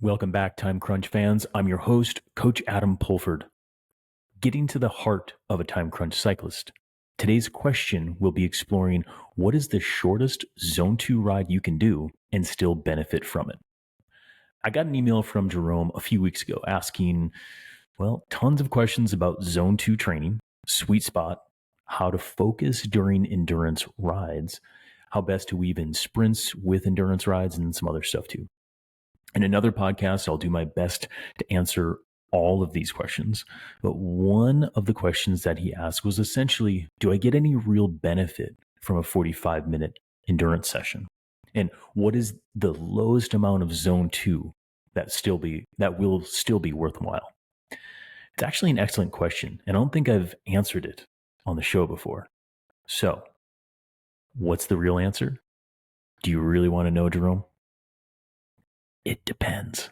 Welcome back, Time Crunch fans. I'm your host, Coach Adam Pulford. Getting to the heart of a Time Crunch cyclist. Today's question will be exploring what is the shortest Zone 2 ride you can do and still benefit from it. I got an email from Jerome a few weeks ago asking, tons of questions about Zone 2 training, sweet spot, how to focus during endurance rides, how best to weave in sprints with endurance rides, and some other stuff too. In another podcast, I'll do my best to answer all of these questions. But one of the questions that he asked was essentially, do I get any real benefit from a 45-minute endurance session? And what is the lowest amount of zone 2 that will still be worthwhile? It's actually an excellent question, and I don't think I've answered it on the show before. So, what's the real answer? Do you really want to know, Jerome? It depends.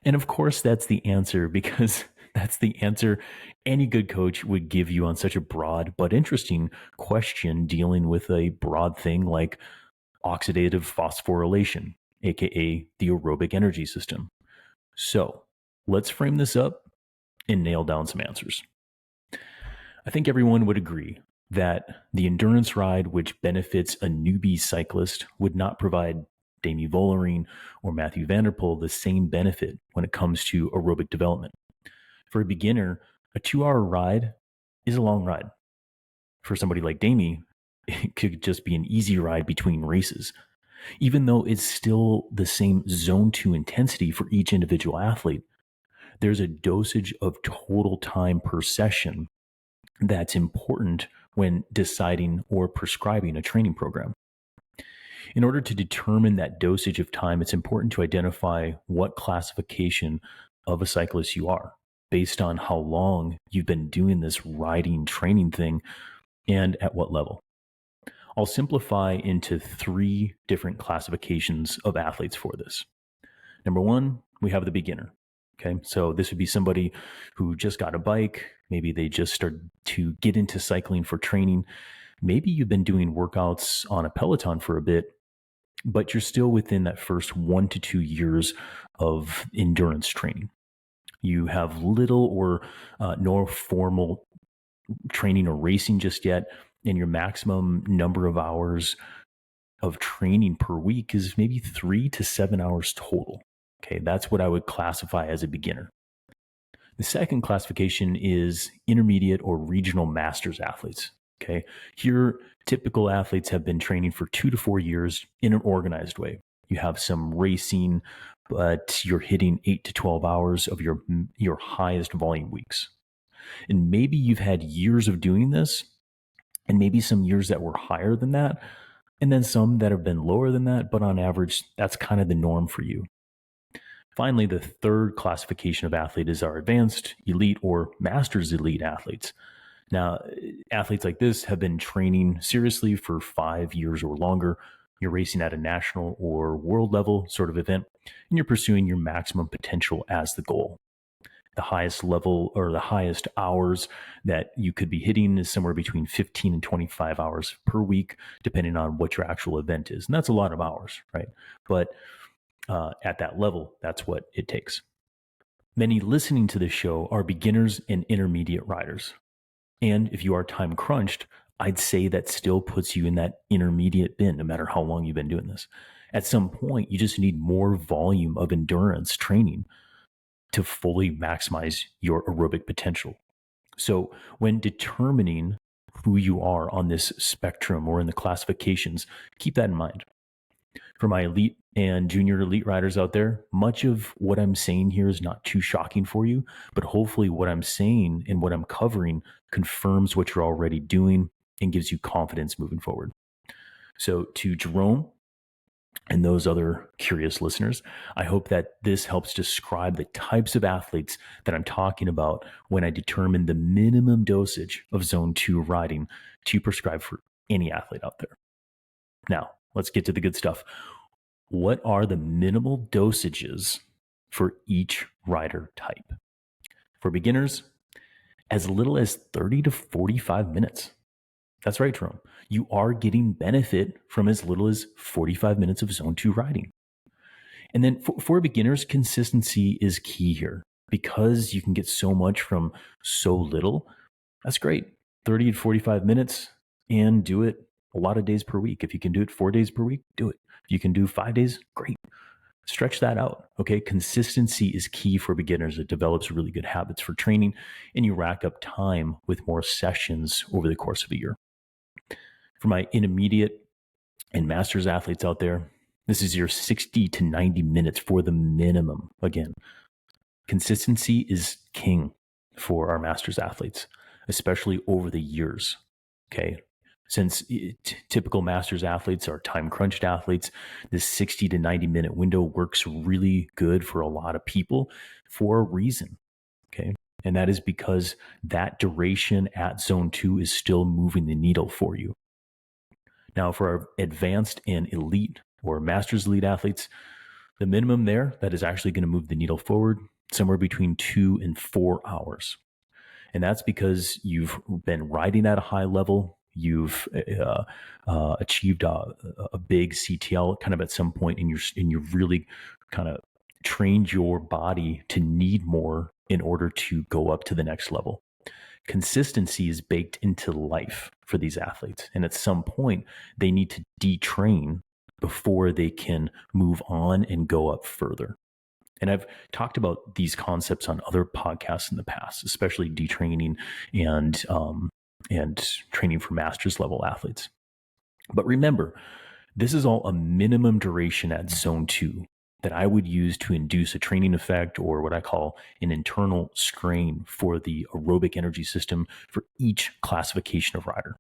And of course, that's the answer because that's the answer any good coach would give you on such a broad but interesting question dealing with a broad thing like oxidative phosphorylation, aka the aerobic energy system. So let's frame this up and nail down some answers. I think everyone would agree that the endurance ride which benefits a newbie cyclist would not provide Demi Vollering or Matthew van der Poel the same benefit when it comes to aerobic development. For a beginner, a 2-hour ride is a long ride. For somebody like Demi, it could just be an easy ride between races, even though it's still the same zone 2 intensity for each individual athlete. There's a dosage of total time per session that's important when deciding or prescribing a training program. In order to determine that dosage of time, it's important to identify what classification of a cyclist you are based on how long you've been doing this riding training thing and at what level. I'll simplify into 3 different classifications of athletes for this. Number 1, we have the beginner. Okay, so this would be somebody who just got a bike. Maybe they just started to get into cycling for training. Maybe you've been doing workouts on a Peloton for a bit, but you're still within that first 1 to 2 years of endurance training. You have little or no formal training or racing just yet, and your maximum number of hours of training per week is maybe 3 to 7 hours total. Okay, that's what I would classify as a beginner. The second classification is intermediate or regional masters athletes. Okay, here, typical athletes have been training for 2 to 4 years in an organized way. You have some racing, but you're hitting 8 to 12 hours of your highest volume weeks. And maybe you've had years of doing this, and maybe some years that were higher than that, and then some that have been lower than that, but on average, that's kind of the norm for you. Finally, the third classification of athlete is our advanced, elite, or masters elite athletes. Now, athletes like this have been training seriously for 5 years or longer. You're racing at a national or world level sort of event, and you're pursuing your maximum potential as the goal. The highest level or the highest hours that you could be hitting is somewhere between 15 and 25 hours per week, depending on what your actual event is. And that's a lot of hours, right? But at that level, that's what it takes. Many listening to this show are beginners and intermediate riders. And if you are time crunched, I'd say that still puts you in that intermediate bin, no matter how long you've been doing this. At some point, you just need more volume of endurance training to fully maximize your aerobic potential. So when determining who you are on this spectrum or in the classifications, keep that in mind. For my elite and junior elite riders out there, much of what I'm saying here is not too shocking for you, but hopefully what I'm saying and what I'm covering confirms what you're already doing and gives you confidence moving forward. So to Jerome and those other curious listeners, I hope that this helps describe the types of athletes that I'm talking about when I determine the minimum dosage of zone 2 riding to prescribe for any athlete out there. Now, let's get to the good stuff. What are the minimal dosages for each rider type? For beginners, as little as 30 to 45 minutes. That's right, Jerome. You are getting benefit from as little as 45 minutes of zone 2 riding. And then for beginners, consistency is key here because you can get so much from so little. That's great. 30 to 45 minutes and do it a lot of days per week. If you can do it 4 days per week, do it. If you can do 5 days, great. Stretch that out. Okay. Consistency is key for beginners. It develops really good habits for training, and you rack up time with more sessions over the course of a year. For my intermediate and master's athletes out there, this is your 60 to 90 minutes for the minimum. Again, consistency is king for our master's athletes, especially over the years. Okay. Since typical master's athletes are time crunched athletes, this 60 to 90 minute window works really good for a lot of people for a reason. Okay. And that is because that duration at zone 2 is still moving the needle for you. Now, for our advanced and elite or master's elite athletes, the minimum there that is actually going to move the needle forward somewhere between 2 and 4 hours. And that's because you've been riding at a high level. You've achieved a big CTL kind of at some point, and you've really kind of trained your body to need more in order to go up to the next level. Consistency is baked into life for these athletes. And at some point, they need to detrain before they can move on and go up further. And I've talked about these concepts on other podcasts in the past, especially detraining and training for master's level athletes. But remember, this is all a minimum duration at zone 2 that I would use to induce a training effect, or what I call an internal strain for the aerobic energy system for each classification of rider.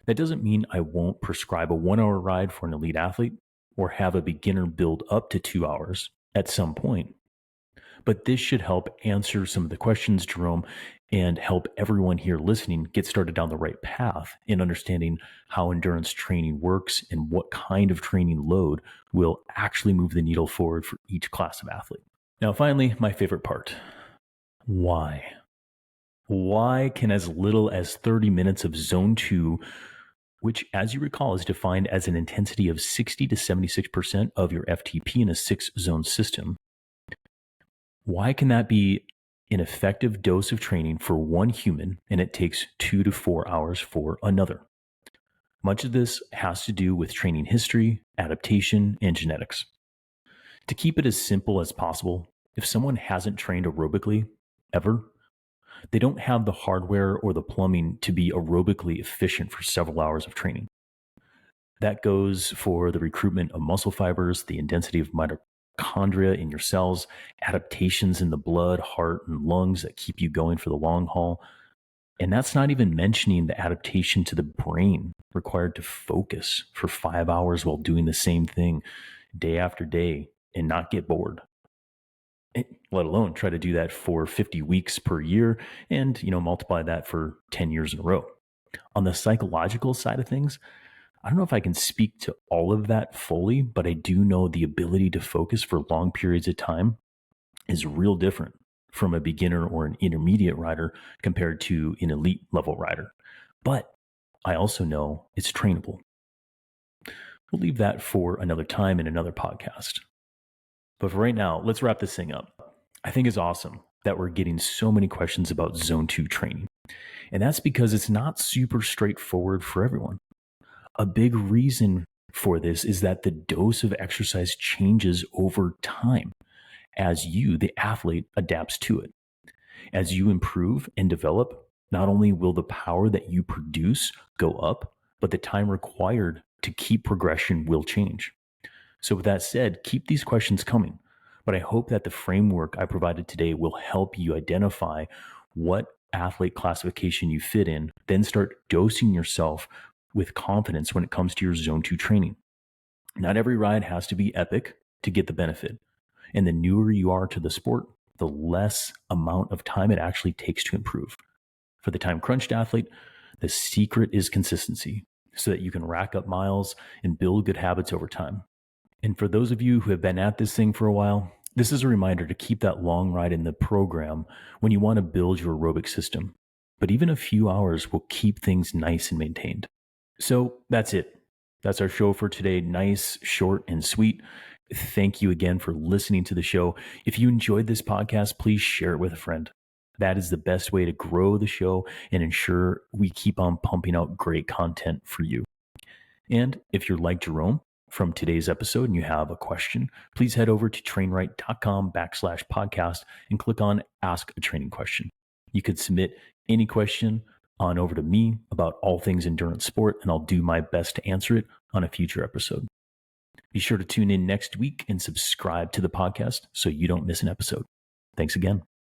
That doesn't mean I won't prescribe a 1-hour ride for an elite athlete or have a beginner build up to 2 hours at some point. But this should help answer some of the questions, Jerome, and help everyone here listening get started down the right path in understanding how endurance training works and what kind of training load will actually move the needle forward for each class of athlete. Now, finally, my favorite part. Why? Why can as little as 30 minutes of zone 2, which, as you recall, is defined as an intensity of 60 to 76% of your FTP in a 6-zone system, why can that be an effective dose of training for one human and it takes 2 to 4 hours for another? Much of this has to do with training history, adaptation, and genetics. To keep it as simple as possible, if someone hasn't trained aerobically ever, they don't have the hardware or the plumbing to be aerobically efficient for several hours of training. That goes for the recruitment of muscle fibers, the intensity of mitochondria in your cells, adaptations in the blood, heart, and lungs that keep you going for the long haul. And that's not even mentioning the adaptation to the brain required to focus for 5 hours while doing the same thing day after day and not get bored. Let alone try to do that for 50 weeks per year and, multiply that for 10 years in a row. On the psychological side of things, I don't know if I can speak to all of that fully, but I do know the ability to focus for long periods of time is real different from a beginner or an intermediate rider compared to an elite level rider. But I also know it's trainable. We'll leave that for another time in another podcast. But for right now, let's wrap this thing up. I think it's awesome that we're getting so many questions about zone 2 training. And that's because it's not super straightforward for everyone. A big reason for this is that the dose of exercise changes over time as you, the athlete, adapts to it. As you improve and develop, not only will the power that you produce go up, but the time required to keep progression will change. So with that said, keep these questions coming. But I hope that the framework I provided today will help you identify what athlete classification you fit in, then start dosing yourself with confidence when it comes to your zone 2 training. Not every ride has to be epic to get the benefit. And the newer you are to the sport, the less amount of time it actually takes to improve. For the time crunched athlete, the secret is consistency so that you can rack up miles and build good habits over time. And for those of you who have been at this thing for a while, this is a reminder to keep that long ride in the program when you want to build your aerobic system. But even a few hours will keep things nice and maintained. So that's it. That's our show for today. Nice, short, and sweet. thank you again for listening to the show. If you enjoyed this podcast, please share it with a friend. That is the best way to grow the show and ensure we keep on pumping out great content for you. And if you're like Jerome from today's episode and you have a question, please head over to trainright.com/podcast and click on Ask a Training Question. You could submit any question on over to me about all things endurance sport, and I'll do my best to answer it on a future episode. Be sure to tune in next week and subscribe to the podcast so you don't miss an episode. Thanks again.